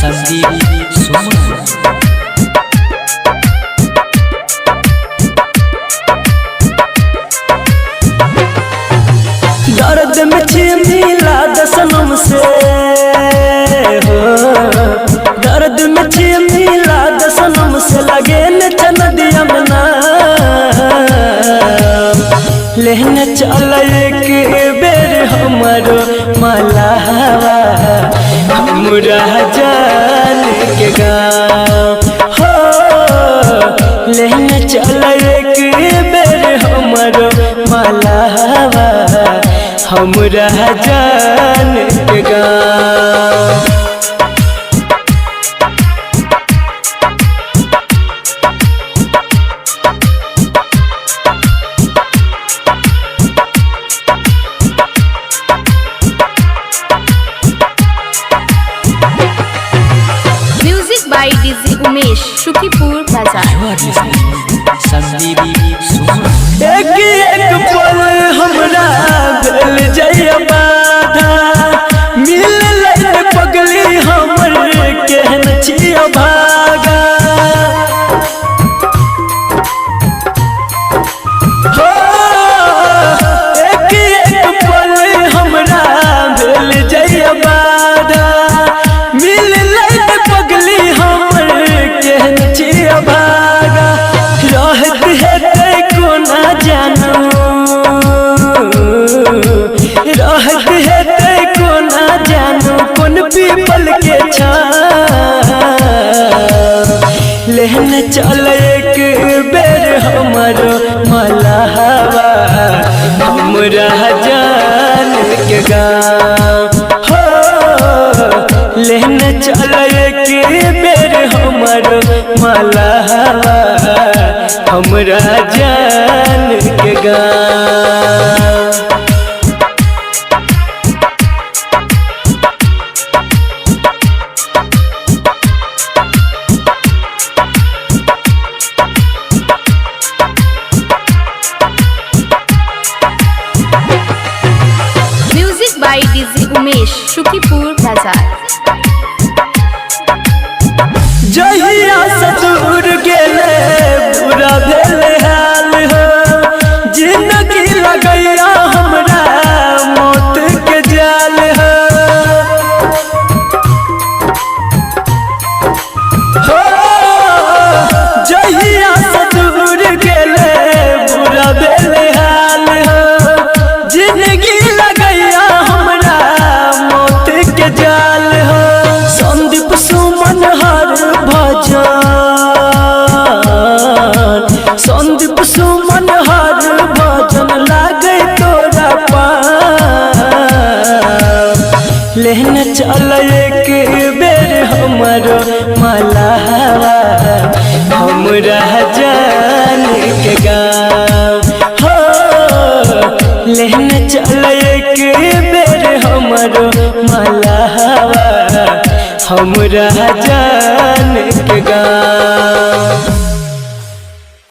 संदीप सुमन। दर्द में मिला दसनम से हो, दर्द में मिला दसनम से लगे न चनदिया में ना लेने चल एक बेर हमारो मलावा हमरा जान के गाँव हो, लेने चल एक बेर हमारो मलावा हमरा जान के गाँव। Music by DJ Umesh, Shukipur बाजार। संदीप सुमन। एक पल हमरा भेल जय बाधा, मिल पगली हमर केहन छिया भागा हो, एक पल हमरा भेल जय बाधा, मिल पगली हमर केहन छिया भागा। रहत है को ना जानू, रहत है को ना जानू कौन पीपल के छाँव लेने चल एक बेर हमारो मलावा हमरा जान के गाँव हो, लेने चल एक बेर हमारो मलावा हमरा जान के गाँव। Music by DJ Umesh, Shukipur बाजार। जहिया से दूर गेले बुरा भेल हाल हो, जिंदगी लगैया हमरा मौत के जाल हो, हो जहिया से दूर गेले बुरा भेल हाल हो, जिंदगी लगैया हमरा मौत के जाल हो। संदीप सुमन हर भजन, संदीप सुमन हर भजन लागे तोरा पाँव लेने चल एक बेर हमारो मलावा हमरा जान के गाँव हो, लेने चल एक बेर हमारो मलावा हमरा जान के गाँव।